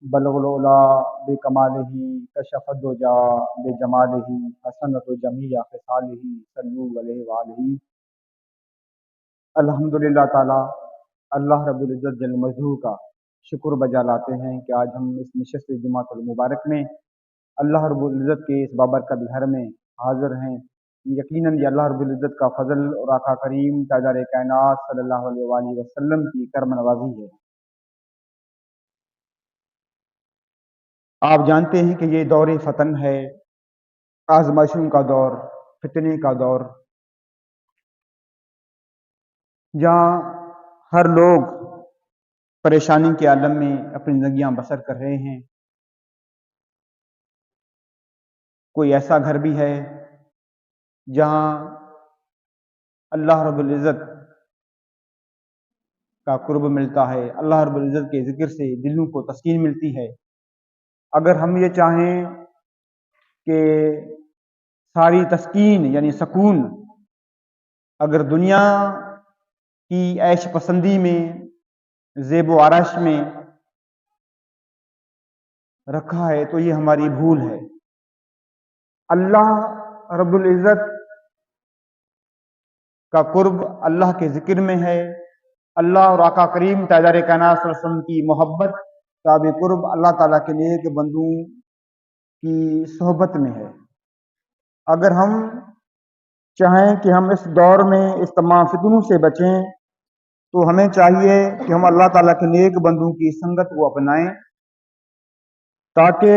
بلغ العلا بکمالہ، کشف الدجا بجمالہ، حسنۃ جمیع خصالہ، صلو علیہ وآلہ۔ الحمدللہ تعالی اللہ رب العزت جل مجدہ کا شکر بجا لاتے ہیں کہ آج ہم اس نشست جمعۃ المبارک میں اللہ رب العزت کے اس بابرکت گھر میں حاضر ہیں۔ یقیناً یہ اللہ رب العزت کا فضل اور آقا کریم تاجدار کائنات صلی اللہ علیہ وآلہ وسلم کی کرم نوازی ہے۔ آپ جانتے ہیں کہ یہ دور فتن ہے، آزمائشوں کا دور، فتنے کا دور، جہاں ہر لوگ پریشانی کے عالم میں اپنی زندگیاں بسر کر رہے ہیں۔ کوئی ایسا گھر بھی ہے جہاں اللہ رب العزت کا قرب ملتا ہے، اللہ رب العزت کے ذکر سے دلوں کو تسکین ملتی ہے۔ اگر ہم یہ چاہیں کہ ساری تسکین یعنی سکون اگر دنیا کی عیش پسندی میں، زیب و آرائش میں رکھا ہے تو یہ ہماری بھول ہے۔ اللہ رب العزت کا قرب اللہ کے ذکر میں ہے، اللہ اور آقا کریم تاجدار کائنات صلی اللہ علیہ وسلم کی محبت کا بھی قرب اللہ تعالیٰ کے نیک بندوں کی صحبت میں ہے۔ اگر ہم چاہیں کہ ہم اس دور میں اس تمام فتنوں سے بچیں تو ہمیں چاہیے کہ ہم اللہ تعالیٰ کے نیک بندوں کی سنگت کو اپنائیں، تاکہ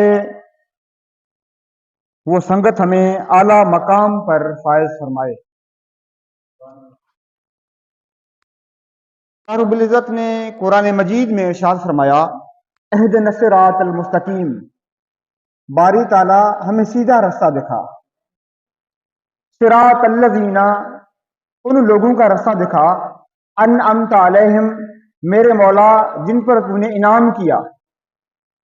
وہ سنگت ہمیں اعلیٰ مقام پر فائز فرمائے۔ اللہ رب العزت نے قرآن مجید میں ارشاد فرمایا، اہدنا الصراط المستقیم، باری تعالیٰ ہمیں سیدھا رستہ دکھا۔ صراط الذین، ان لوگوں کا رستہ دکھا، انعمت علیہم، میرے مولا جن پر تو نے انعام کیا،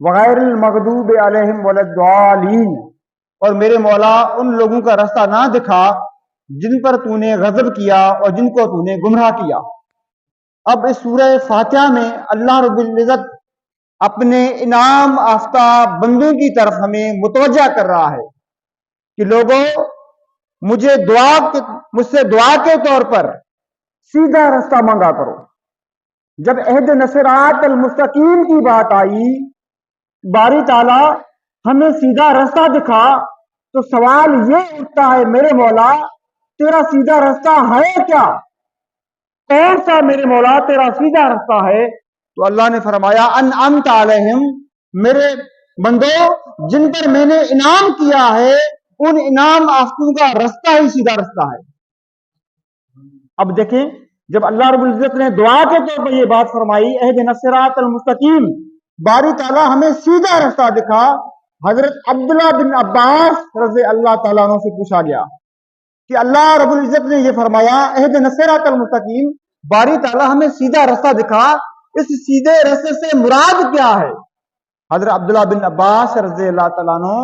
وغیر المغضوب علیہم ولا الضالین، اور میرے مولا ان لوگوں کا رستہ نہ دکھا جن پر تو نے غضب کیا اور جن کو تو نے گمراہ کیا۔ اب اس سورہ فاتحہ میں اللہ رب العزت اپنے انعام یافتہ بندوں کی طرف ہمیں متوجہ کر رہا ہے کہ لوگوں مجھ سے دعا کے طور پر سیدھا رستہ مانگا کرو۔ جب اہدنا الصراط المستقیم کی بات آئی، باری تعالیٰ ہمیں سیدھا رستہ دکھا، تو سوال یہ اٹھتا ہے میرے مولا تیرا سیدھا رستہ ہے کیا؟ کون سا میرے مولا تیرا سیدھا رستہ ہے؟ تو اللہ نے فرمایا انعمت علیہم، میرے بندو جن پر میں نے انعام کیا ہے ان انعام یافتوں کا رستہ ہی سیدھا رستہ ہے۔ اب دیکھیں جب اللہ رب العزت نے دعا کے طور پر یہ بات فرمائی اہدنا الصراط المستقیم، باری تعالیٰ ہمیں سیدھا رستہ دکھا، حضرت عبداللہ بن عباس رضی اللہ تعالیٰ عنہ سے پوچھا گیا کہ اللہ رب العزت نے یہ فرمایا اہدنا الصراط المستقیم، باری تعالیٰ ہمیں سیدھا رستہ دکھا، اس سیدھے رستے سے مراد کیا ہے؟ حضرت عبداللہ بن عباس رضی اللہ تعالیٰ عنہ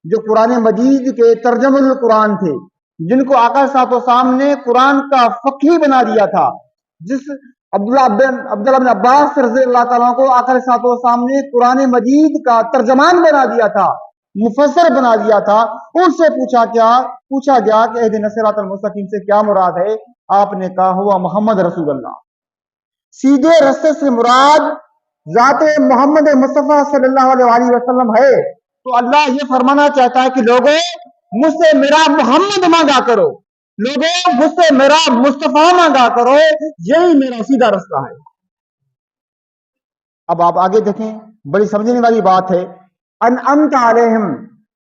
جو قرآن مجید کے ترجمہ القرآن تھے، جن کو آقا صاحب السلام نے قرآن کا فقیہ بنا دیا تھا، جس عبداللہ بن عباس رضی اللہ تعالیٰ کو آقا صاحب السلام نے قرآن مجید کا ترجمان بنا دیا تھا، مفسر بنا دیا تھا، ان سے پوچھا گیا کہ اہدنا الصراط المستقیم سے کیا مراد ہے؟ آپ نے کہا ہوا محمد رسول اللہ، سیدھے رستے سے مراد ذات محمد مصطفیٰ صلی اللہ علیہ وسلم ہے۔ تو اللہ یہ فرمانا چاہتا ہے کہ لوگوں مجھ سے میرا محمد مانگا کرو، لوگوں مجھ سے میرا مصطفیٰ مانگا کرو، یہی میرا سیدھا رستہ ہے۔ اب آپ آگے دیکھیں، بڑی سمجھنے والی بات ہے، انعمت علیہم،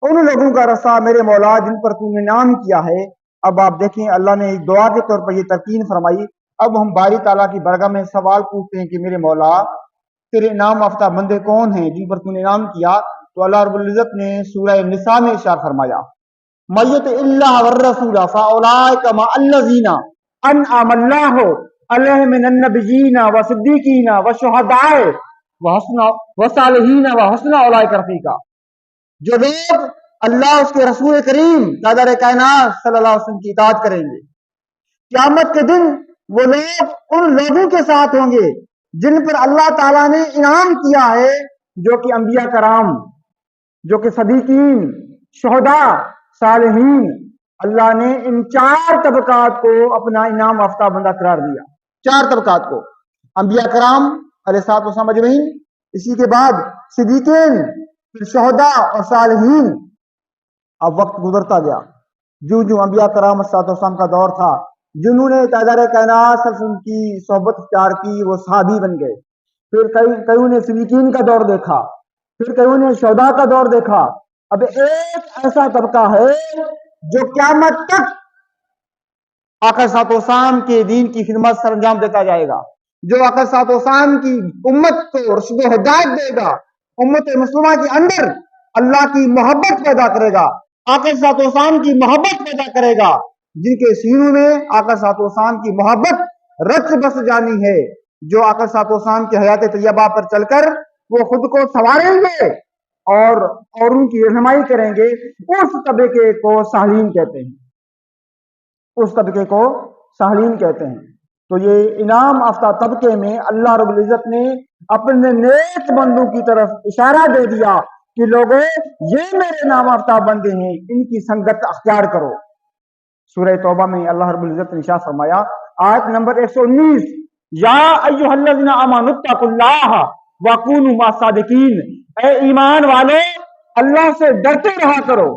ان لوگوں کا رستہ میرے مولا جن پر تو نے انعام کیا ہے۔ اب آپ دیکھیں اللہ نے دعا کے طور پر یہ تلقین فرمائی۔ اب ہم باری تعالیٰ کی بارگاہ میں سوال پوچھتے ہیں کہ میرے مولا تیرے انعام یافتہ بندے کون ہیں جن پر تو نے انعام کیا؟ تو اللہ رب العزت نے سورہ نساء میں ارشاد فرمایا، میت اللہ والرسول فاولئک مع الذین انعم اللہ علیہم من النبیین والصدیقین والشہداء والصالحین وحسن اولئک رفیقا۔ جو لوگ اللہ اس کے رسول کریم تاجدار کائنات صلی اللہ علیہ وسلم کی اطاعت کریں گے، قیامت کے دن وہ لوگ ان لوگوں کے ساتھ ہوں گے جن پر اللہ تعالیٰ نے انعام کیا ہے جو کہ انبیاء کرام، جو کہ صدیقین، شہداء، صالحین، اللہ نے ان 4 طبقات کو اپنا انعام یافتہ بندہ قرار دیا. 4 طبقات کو، انبیاء کرام علیہ السلام اجمعین، اسی کے بعد صدیقین، پھر شہداء اور صالحین. اب وقت گزرتا گیا، جو انبیاء کرام علیہ السلام کا دور تھا، جنہوں نے تاجدار کائنات صلی اللہ علیہ وسلم کی صحبت اختیار کی، وہ صحابی بن گئے. پھر کئیوں نے صدیقین کا دور دیکھا، پھر کئیوں نے شہداء کا دور دیکھا. اب ایک ایسا طبقہ ہے جو قیامت تک آقا صلی اللہ علیہ وسلم کے دین کی خدمت سر انجام دیتا جائے گا، جو آقا صلی اللہ علیہ وسلم کی امت کو رشد و ہدایت دے گا، امت مسلمہ کے اندر اللہ کی محبت پیدا کرے گا، آقا صلی اللہ علیہ وسلم کی محبت پیدا کرے گا، جن کے سینوں میں آقا صلی اللہ علیہ وسلم کی محبت رچ بس جانی ہے، جو آقا صلی اللہ علیہ وسلم کی حیات طیبہ پر چل کر وہ خود کو سنواریں گے اور اوروں کی رہنمائی کریں گے. اس طبقے کو صالحین کہتے ہیں، اس طبقے کو صالحین کہتے ہیں. تو یہ انعام یافتہ طبقے میں اللہ رب العزت نے اپنے نیک بندوں کی طرف اشارہ دے دیا کہ لوگوں یہ میرے انعام یافتہ بندے ہیں، ان کی سنگت اختیار کرو. سورہ توبہ میں اللہ رب العزت نے ارشاد فرمایا، آیت نمبر 119، یا ایھا الذین آمنوا اتقوا اللہ وکونوا مع الصادقین، اے ایمان والے اللہ سے ڈرتے رہا کرو،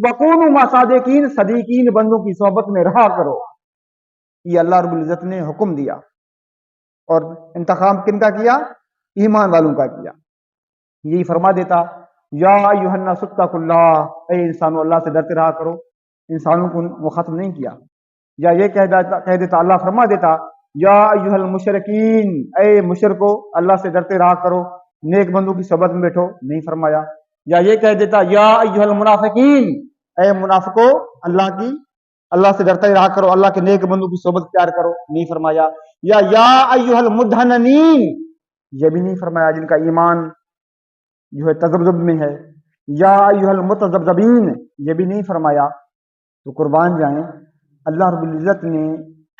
وکونوا مع الصادقین، صدیقین بندوں کی صحبت میں رہا کرو. یہ اللہ رب العزت نے حکم دیا، اور انتخاب کن کا کیا؟ ایمان والوں کا کیا. یہی فرما دیتا، یا ایھا الناس اتقوا اللہ، اے انسانوں اللہ سے ڈرتے رہا کرو، انسانوں کو وہ ختم نہیں کیا. یا یہ کہہ دیتا اللہ فرما دیتا، یا ایھا المشرکین، اے مشرکو اللہ سے ڈرتے رہا کرو، نیک بندوں کی صحبت میں بیٹھو، نہیں فرمایا. یا یہ کہہ دیتا، یا ایھا المنافقین، اے منافقو اللہ سے ڈرتے رہا کرو، اللہ کے نیک بندوں کی صحبت اختیار کرو، نہیں فرمایا. یا ایھا المدھننین، یہ بھی نہیں فرمایا جن کا ایمان جو ہے تذبذب میں ہے. یا ایھا المتذبذبین، یہ بھی نہیں فرمایا. تو قربان جائیں، اللہ رب العزت نے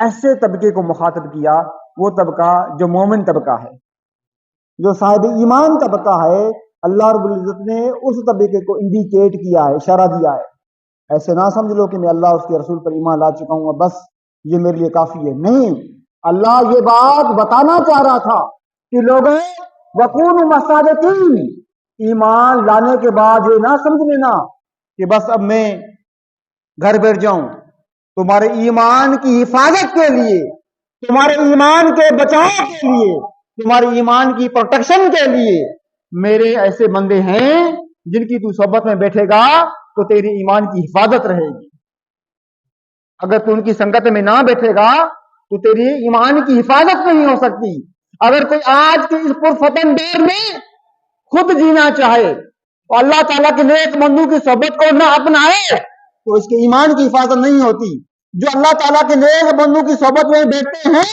ایسے طبقے کو مخاطب کیا، وہ طبقہ جو مومن طبقہ ہے، جو صاحب ایمان طبقہ ہے. اللہ رب العزت نے اس طبقے کو انڈیکیٹ کیا ہے، اشارہ دیا ہے. ایسے نہ سمجھ لو کہ میں اللہ اس کے رسول پر ایمان لا چکا ہوں اور بس یہ میرے لیے کافی ہے. نہیں، اللہ یہ بات بتانا چاہ رہا تھا کہ لوگوں وکونوا مع الصادقین، ایمان لانے کے بعد یہ نہ سمجھ لینا کہ بس اب میں گھر بیٹھ جاؤں. تمہارے ایمان کی حفاظت کے لیے، تمہارے ایمان کے بچاؤ کے لیے، تمہارے ایمان کی پروٹیکشن کے لیے میرے ایسے بندے ہیں جن کی تو صحبت میں بیٹھے گا تو تیری ایمان کی حفاظت رہے گی. اگر تو ان کی سنگت میں نہ بیٹھے گا تو تیری ایمان کی حفاظت نہیں ہو سکتی. اگر کوئی آج کے اس پرفتن دور میں خود جینا چاہے تو اللہ تعالیٰ کے نیک بندوں کی صحبت کو نہ اپنائے تو اس کے ایمان کی حفاظت نہیں ہوتی. جو اللہ تعالیٰ کے نیک بندوں کی صحبت میں بیٹھتے ہیں،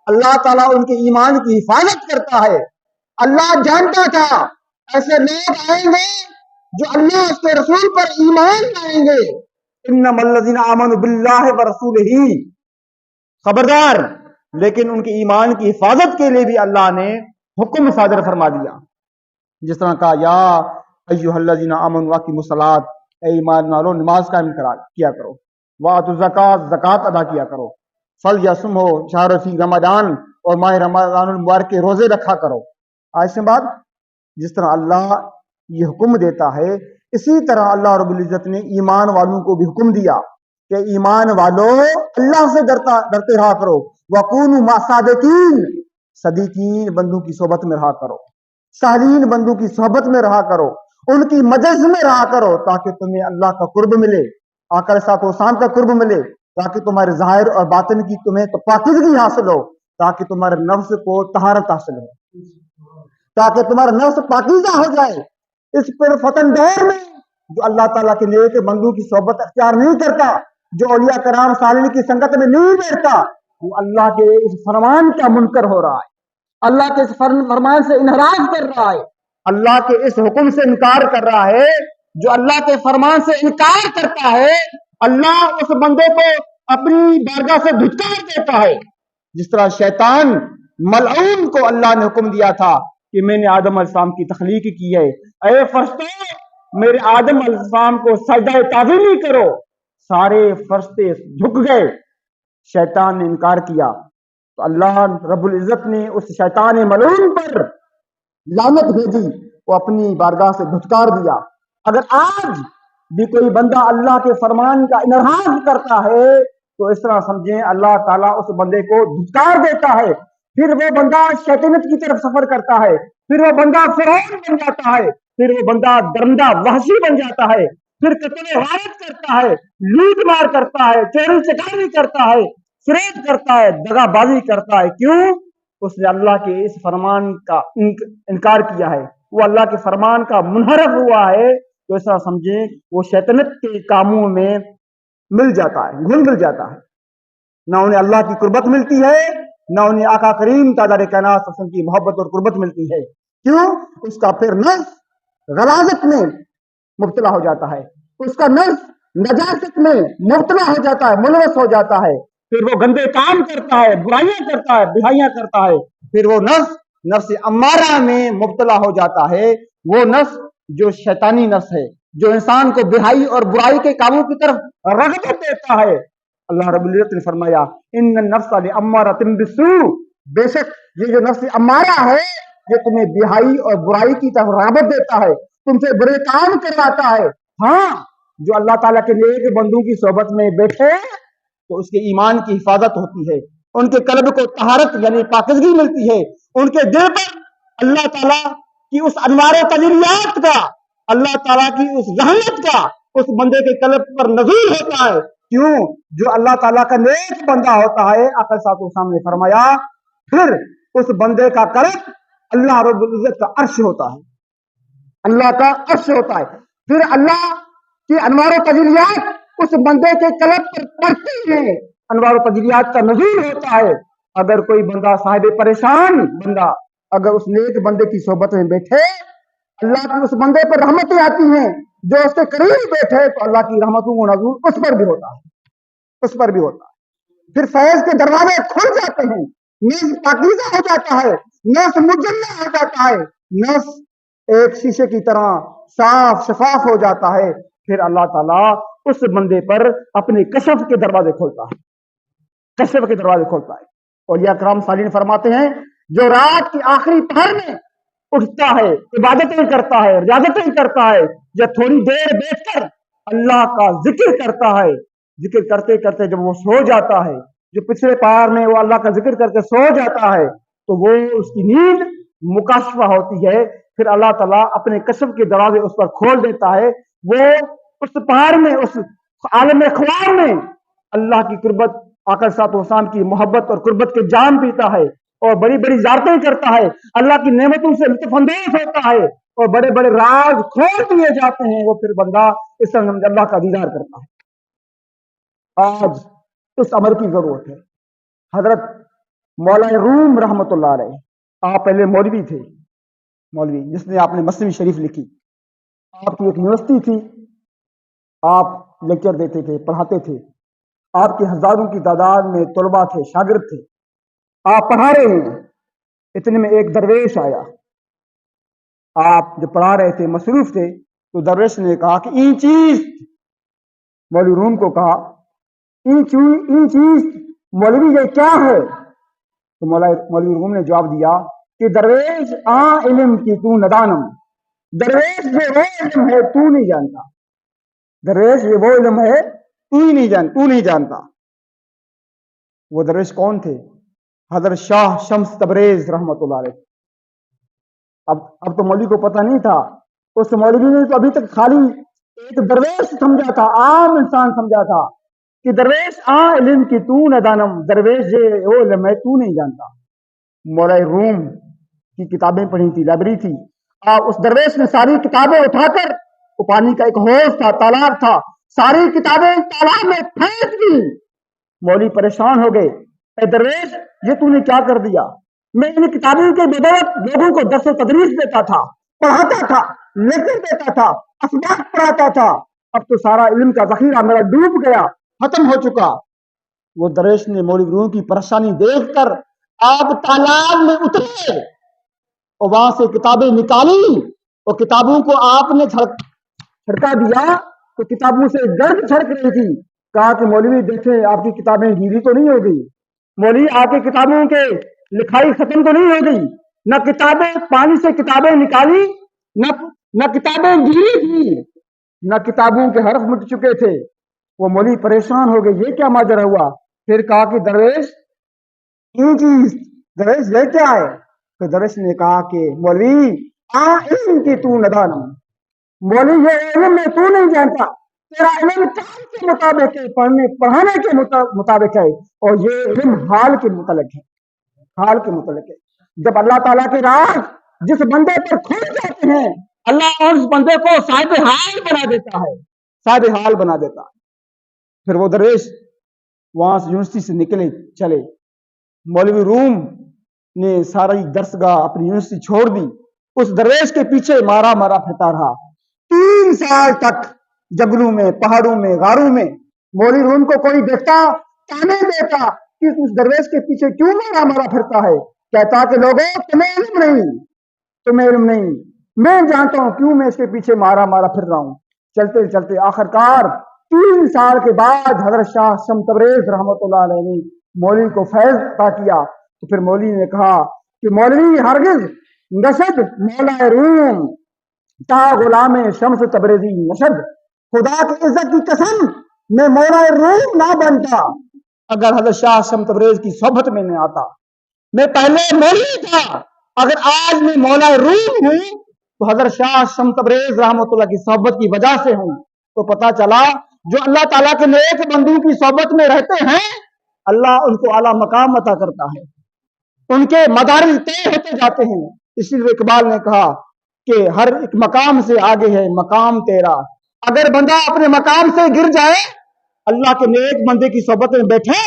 اللہ تعالیٰ ان کے ایمان کی حفاظت کرتا ہے. اللہ جانتا تھا ایسے لوگ آئیں گے جو اللہ اس کے رسول پر ایمان لائیں گے. انما الذین آمنوا باللہ ورسولہ، خبردار، لیکن ان کے ایمان کی حفاظت کے لیے بھی اللہ نے حکم صادر فرما دیا. جس طرح کہا، یا ایھا الذین آمنوا اقیموا الصلاۃ، اے ایمان والو نماز قائم کیا کرو، وآتوا الزکوٰۃ، زکوٰۃ ادا کیا کرو، فلیصموا شہر فی رمضان، اور ماہ رمضان المبارک کے روزے رکھا کرو. آج سے بعد جس طرح اللہ یہ حکم دیتا ہے، اسی طرح اللہ رب العزت نے ایمان والوں کو بھی حکم دیا کہ ایمان والو اللہ سے ڈرتے رہا کرو، وکونوا مع الصادقین، صدیقین بندوں کی صحبت میں رہا کرو، صالحین بندوں کی صحبت میں رہا کرو، ان کی مجلس میں رہا کرو، تاکہ تمہیں اللہ کا قرب ملے، آقا علیہ الصلوۃ والسلام کا قرب ملے، تاکہ تمہارے ظاہر اور باطن کی تمہیں پاکیزگی حاصل ہو، تاکہ تمہارے نفس کو طہارت حاصل ہو، تاکہ تمہارا نفس پاکیزہ ہو جائے. اس پر فتن دور میں جو اللہ تعالیٰ کے نیک بندوں کی صحبت اختیار نہیں کرتا، جو اولیاء کرام صالحین کی سنگت میں نہیں بیٹھتا، وہ اللہ کے اس فرمان کا منکر ہو رہا ہے، اللہ کے اس فرمان سے انحراف کر رہا ہے، اللہ کے اس حکم سے انکار کر رہا ہے. جو اللہ کے فرمان سے انکار کرتا ہے، اللہ اس بندے کو اپنی بارگاہ سے دھتکار دیتا ہے. جس طرح شیطان ملعون کو اللہ نے حکم دیا تھا کہ میں نے آدم علیہ السلام کی تخلیق کی ہے، اے فرشتوں میرے آدم علیہ السلام کو سجدہ تعظیمی کرو۔ سارے فرشتے جھک گئے، شیطان نے انکار کیا تو اللہ رب العزت نے اس شیطان ملعون پر لعنت بھیجی، وہ اپنی بارگاہ سے دھتکار دیا۔ اگر آج بھی کوئی بندہ اللہ کے فرمان کا انحراف کرتا ہے تو اس طرح سمجھیں اللہ تعالیٰ اس بندے کو دھتکار دیتا ہے، پھر وہ بندہ شیطنت کی طرف سفر کرتا ہے، پھر وہ بندہ فرعون بن جاتا ہے، پھر وہ بندہ درندہ وحشی بن جاتا ہے، پھر قتل غارت کرتا ہے، لوٹ مار کرتا ہے، چوری چکاری کرتا ہے، فریب کرتا ہے، دغا بازی کرتا ہے۔ کیوں؟ اس نے اللہ کے اس فرمان کا انکار کیا ہے، وہ اللہ کے فرمان کا منحرف ہوا ہے، تو ایسا سمجھیں وہ شیطنت کے کاموں میں مل جاتا ہے، گھل مل جاتا ہے، نہ انہیں اللہ کی قربت ملتی ہے، نہ انہیں آقا کریم تاجدار کائنات صلی اللہ علیہ وسلم کی محبت اور قربت ملتی ہے۔ کیوں؟ اس کا پھر نفس غلاظت میں مبتلا ہو جاتا ہے، اس کا نفس نجاست میں مبتلا ہو جاتا ہے، ملوث ہو جاتا ہے، پھر وہ گندے کام کرتا ہے، برائیاں کرتا ہے، بہائیاں کرتا ہے، پھر وہ نفس امارہ میں مبتلا ہو جاتا ہے، وہ نفس جو شیطانی نفس ہے، جو انسان کو بہائی اور برائی کے کاموں کی طرف رغبت دیتا ہے۔ اللہ رب العزت نے فرمایا ان النفس لامارۃ بالسوء، بے شک یہ جو نفس امارہ ہے یہ تمہیں بہائی اور برائی کی طرف رغبت دیتا ہے، تم سے برے کام کرواتا ہے۔ ہاں جو اللہ تعالیٰ کے نیک بندوں کی صحبت میں بیٹھے تو اس کے ایمان کی حفاظت ہوتی ہے، ان کے قلب کو طہارت یعنی پاکیزگی ملتی ہے، ان کے دل پر اللہ تعالیٰ کی اس انوار تجلیات کا، اللہ تعالیٰ کی اس رحمت کا اس بندے کے قلب پر نزول ہوتا ہے۔ کیوں؟ جو اللہ تعالیٰ کا نیک بندہ ہوتا ہے، آقا صاحب کو سامنے فرمایا پھر اس بندے کا قلب اللہ رب العزت کا عرش ہوتا ہے، اللہ کا عرش ہوتا ہے، پھر اللہ کی انوار و تجلیات اس بندے کے قلب پر پڑتی ہیں، انوار و تجلیات کا نزول ہوتا ہے۔ اگر کوئی بندہ صاحب پریشان بندہ اگر اس نیک بندے کی صحبت میں بیٹھے، اللہ کی اس بندے پر رحمتیں آتی ہیں، جو اس کے قریب بیٹھے تو اللہ کی رحمتوں کا نزول اس پر بھی ہوتا ہے، اس پر بھی ہوتا ہے، پھر فیض کے دروازے کھل جاتے ہیں، نفس پاکیزہ ہو جاتا ہے، نفس مجلہ ہو جاتا ہے، نفس ایک شیشے کی طرح صاف شفاف ہو جاتا ہے، پھر اللہ تعالیٰ اس بندے پر اپنے کشف کے دروازے کھولتا ہے، کشف کے دروازے کھولتا ہے۔ اولیاء کرام صالحین فرماتے ہیں جو رات کی آخری پہر میں اٹھتا ہے، عبادتیں کرتا ہے، ریاضتیں کرتا ہے، یا تھوڑی دیر بیٹھ کر اللہ کا ذکر کرتا ہے، ذکر کرتے کرتے جب وہ سو جاتا ہے، جو پچھلے پہر میں وہ اللہ کا ذکر کر کے سو جاتا ہے تو وہ اس کی نیند مکاشفہ ہوتی ہے، پھر اللہ تعالیٰ اپنے کشف کے دروازے اس پر کھول دیتا ہے، وہ اس پہر میں اس عالم اخبار میں اللہ کی قربت، آقا صاحب حسام کی محبت اور قربت کے جام پیتا ہے، اور بڑی بڑی زیارتیں کرتا ہے، اللہ کی نعمتوں سے لطف اندوز ہوتا ہے، اور بڑے بڑے راز کھول دیے جاتے ہیں، وہ پھر بندہ اس طرح اللہ کا دیدار کرتا ہے۔ آج اس عمل کی ضرورت ہے۔ حضرت مولانا روم رحمت اللہ علیہ، آپ پہلے مولوی تھے، مولوی جس نے آپ نے مسلم شریف لکھی، آپ کی ایک یونیورسٹی تھی، آپ لیکچر دیتے تھے، پڑھاتے تھے، آپ کے ہزاروں کی تعداد میں طلباء تھے، شاگرد تھے، آپ پڑھا رہے ہیں، اتنے میں ایک درویش آیا، آپ جب پڑھا رہے تھے مصروف تھے تو درویش نے کہا کہ این چیز، مولوی روم کو کہا این چیز مولوی یہ کیا ہے؟ تو مولوی روم نے جواب دیا کہ درویش علم کی تو ندانم، درویش یہ وہ علم ہے تو نہیں جانتا، درویش یہ وہ علم ہے تو نہیں جانتا۔ وہ درویش کون تھے؟ حضرت شاہ شمس تبریز رحمت اللہ علیہ۔ اب تو مولوی کو پتہ نہیں تھا، اس مولوی نے تو ابھی تک خالی ایک درویش سمجھا تھا، عام انسان سمجھا تھا کہ درویش علم کی تو ندانم، درویش یہ وہ علم ہے تو نہیں جانتا۔ مولا روم کی کتابیں پڑھی تھی، لائبریری تھی، اس درویش نے ساری کتابیں اٹھا کر، وہ پانی کا ایک حوض تھا، تالاب تھا، ساری کتابیں تالاب میں پھینک دی۔ مولوی پریشان ہو گئے، اے درویش یہ تو نے کیا کر دیا؟ میں ان کتابوں کے بدولت لوگوں کو درس و تدریس دیتا تھا، پڑھاتا تھا، لیکچر دیتا تھا، اسباق پڑھاتا تھا، اب تو سارا علم کا ذخیرہ میرا ڈوب گیا، ختم ہو چکا۔ وہ درویش نے مولوی روم کی پریشانی دیکھ کر آپ تالاب میں اترے، اور وہاں سے کتابیں نکالی اور کتابوں کو آپ نے چھڑکا دیا تو کتابوں سے گرد چھڑک رہی تھی. کہا کہ مولوی دیکھیں آپ کی کتابیں گیلی تو نہیں ہو گئی, مولوی آپ کی کتابوں کے لکھائی ختم تو نہیں ہو گئی, نہ کتابیں پانی سے کتابیں نکالی نہ کتابیں گیلی تھی, نہ کتابوں کے حرف مٹ چکے تھے. وہ مولوی پریشان ہو گئے, یہ کیا ماجرا ہوا؟ پھر کہا کہ درویش درویش یہ کیا ہے؟ تو درویش نے کہا کہ مولوی علم کی تو ندانم, مولوی یہ علم میں تو نہیں جانتا, تیرا علم کام کے مطابق ہے, پڑھانے کے مطابق ہے, اور یہ علم حال کے متعلق ہے, حال کے متعلق ہے. جب اللہ تعالیٰ کے راز جس بندے پر کھل جاتے ہیں اللہ اس بندے کو صاحب حال بنا دیتا ہے, صاحب حال بنا دیتا ہے. پھر وہ درویش وہاں سے یونیورسٹی سے نکلے چلے. مولوی روم نے ساری درسگاہ اپنی یونیورسٹی چھوڑ دی, اس درویش کے پیچھے مارا پھرتا رہا 3 سال تک. جنگلوں میں, پہاڑوں میں, غاروں میں مولوی روم کو کوئی دیکھتا تانے دیتا کہ اس درویش کے پیچھے کیوں مارا پھرتا ہے. کہتا کہ لوگوں تمہیں علم نہیں, میں جانتا ہوں کیوں میں اس کے پیچھے مارا پھر رہا ہوں. چلتے چلتے آخر کار 3 سال کے بعد حضرت شاہ شمس تبریز رحمۃ اللہ علیہ نے مولوی کو فیض عطا کیا. تو پھر مولوی نے کہا کہ مولوی ہرگز نشد مولا روم تا غلام شمس تبریزی نشد, خدا کی عزت کی قسم میں مولا روم نہ بنتا اگر حضرت شاہ شمس تبریز کی صحبت میں نہ آتا. میں پہلے مولوی تھا, اگر آج میں مولا روم ہوں تو حضرت شاہ شمس تبریز رحمۃ اللہ کی صحبت کی وجہ سے ہوں. تو پتا چلا جو اللہ تعالیٰ کے نیک بندوں کی صحبت میں رہتے ہیں اللہ ان کو اعلیٰ مقام عطا کرتا ہے, ان کے مدارج طے ہوتے جاتے ہیں. اسی لیے اقبال نے کہا کہ ہر ایک مقام سے آگے ہے مقام تیرا. اگر بندہ اپنے مقام سے گر جائے, اللہ کے نیک بندے کی صحبت میں بیٹھے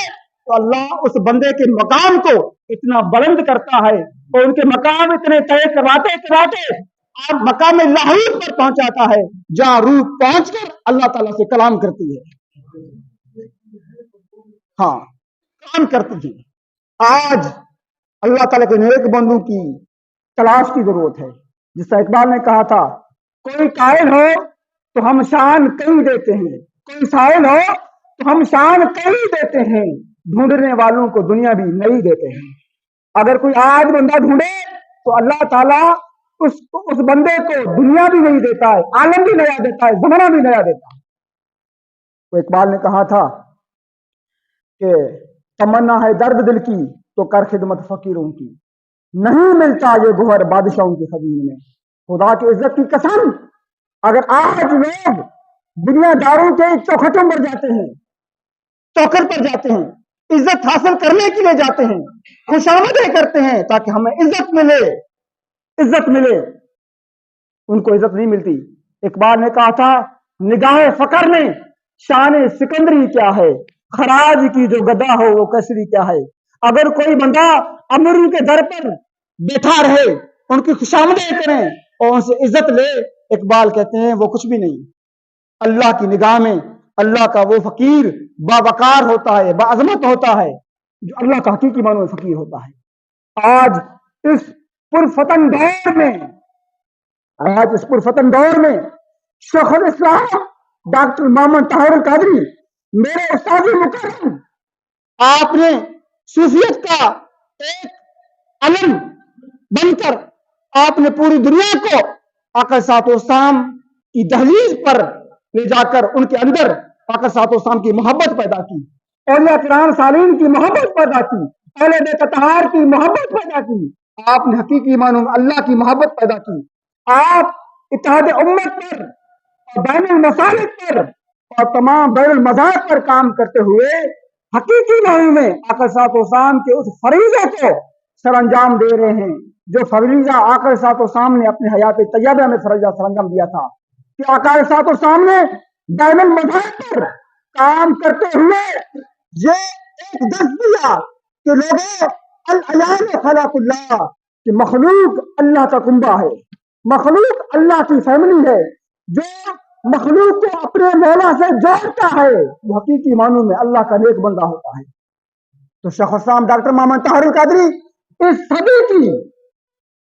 تو اللہ اس بندے کے مقام کو اتنا بلند کرتا ہے اور ان کے مقام اتنے طے کرواتے آپ مقام لاہور پر پہنچاتا ہے جہاں روح پہنچ کر اللہ تعالیٰ سے کلام کرتی ہے. ہاں کلام کرتی ہے. آج اللہ تعالیٰ کے نیک بندوں کی تلاش کی ضرورت ہے. جس طرح اقبال نے کہا تھا کوئی قائل ہو تو ہم شان کہیں دیتے ہیں, کوئی سائل ہو تو ہم شان کہیں دیتے ہیں, ڈھونڈنے والوں کو دنیا بھی نہیں دیتے ہیں. اگر کوئی آج بندہ ڈھونڈے تو اللہ تعالیٰ اس بندے کو دنیا بھی نہیں دیتا ہے, عالم بھی نیا دیتا ہے, زمانہ بھی نیا دیتا ہے. تو اقبال نے کہا تھا کہ تمنا ہے درد دل کی تو کر خدمت فقیروں کی, نہیں ملتا یہ گوہر بادشاہوں کی خزینے میں. خدا کی عزت کی قسم اگر آج لوگ دنیا داروں کے چوکھٹوں پر جاتے ہیں, چوکر پر جاتے ہیں, عزت حاصل کرنے کے لیے جاتے ہیں, خوشامدیں کرتے ہیں تاکہ ہمیں عزت ملے, ان کو عزت نہیں ملتی. اقبال نے کہا تھا نگاہ فقر میں شان سکندری کیا ہے, خراج کی جو گدا ہو وہ کسری کیا ہے. اگر کوئی بندہ امیر کے در پر بیٹھا رہے, ان کی خوشامدیں کریں اور ان سے عزت لے, اقبال کہتے ہیں وہ کچھ بھی نہیں. اللہ کی نگاہ میں اللہ کا وہ فقیر باوقار ہوتا ہے, باعظمت ہوتا ہے جو اللہ کا حقیقی معنوں میں فقیر ہوتا ہے. آج اس پرفتن دور میں شیخ الاسلام ڈاکٹر محمد طاہر القادری میرے استاد مکرم, آپ نے صوفیت کا ایک علم بن کر آپ نے پوری دنیا کو آقا صاحب السلام کی دہلیز پر لے جا کر ان کے اندر آقا صاحب السلام کی محبت پیدا کی, اولیاء کرام صالحین کی محبت پیدا کی, اہل بیت اطہار کی محبت پیدا کی. آپ نے حقیقی معنوں میں اللہ کی محبت پیدا کی. آپ اتحاد امت پر اور بین المسالک پر اور تمام بین المذاہب پر کام کرتے ہوئے حقیقی معنوں میں آقا صاحب السلام کے اس فریضے کو سر انجام دے رہے ہیں جو فریضہ آقا صاحب السلام نے اپنے حیات طیبہ میں فریضہ سر انجام دیا تھا کہ آقا صاحب السلام نے بین المذاہب پر کام کرتے ہوئے یہ ایک درس دیا کہ لوگوں العیان خلق اللہ, کہ مخلوق اللہ کا کنبہ ہے, مخلوق اللہ کی فیملی ہے. جو مخلوق کو اپنے مولا سے جوڑتا ہے وہ حقیقی معنوں میں اللہ کا نیک بندہ ہوتا ہے. تو شیخ الاسلام ڈاکٹر محمد طاہر القادری اس صدی کی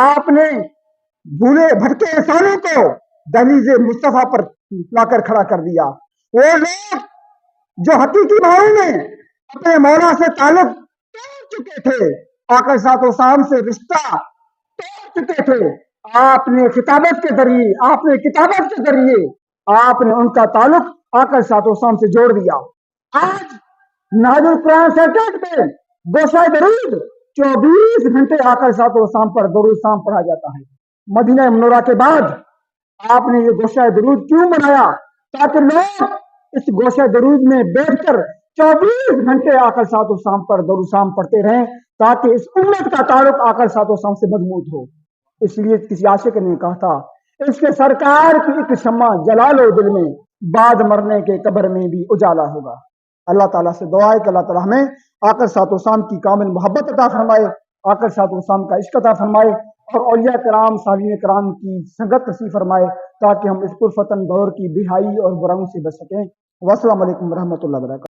آپ نے بھولے بھٹکے انسانوں کو دہلیز مصطفیٰ پر لا کر کھڑا کر دیا۔ وہ لوگ جو حقیقی معنی میں اپنے مولا سے تعلق توڑ چکے تھے، آقا صاحب السلام سے رشتہ توڑ چکے تھے، آپ نے خطابت کے ذریعے، آپ نے کتابت کے ذریعے آپ نے ان کا تعلق آقا صاحب السلام سے جوڑ دیا۔ آج نہج القرآن سیٹلائٹ پہ گوشہ درود 24 گھنٹے آقا صاحب السلام پر درود سلام پڑھا جاتا ہے۔ مدینہ منورہ کے بعد آپ نے یہ گوشہ درود کیوں بنایا؟ تاکہ لوگ اس گوشہ درود میں بیٹھ کر 24 گھنٹے آقا صاحب السلام پر درود سلام پڑھتے رہیں، تاکہ اس امت کا تعلق آقا صاحب السلام سے مضبوط ہو۔ اس لیے کسی عاشق نے کہا تھا، اس کے سرکار کی ایک شمع جلا لو دل میں، بعد مرنے کے قبر میں بھی اجالا ہوگا۔ اللہ تعالیٰ سے دعا ہے کہ اللہ تعالیٰ ہمیں آقا صاحب السلام کی کامل محبت عطا فرمائے، آقا صاحب السلام کا عشق عطا فرمائے، اور اولیاء کرام صالحین کرام کی سنگت نصیب فرمائے، تاکہ ہم اس پرفتن دور کی بہائی اور برائیوں سے بچ سکیں۔ والسلام علیکم ورحمۃ اللہ وبرکاتہ۔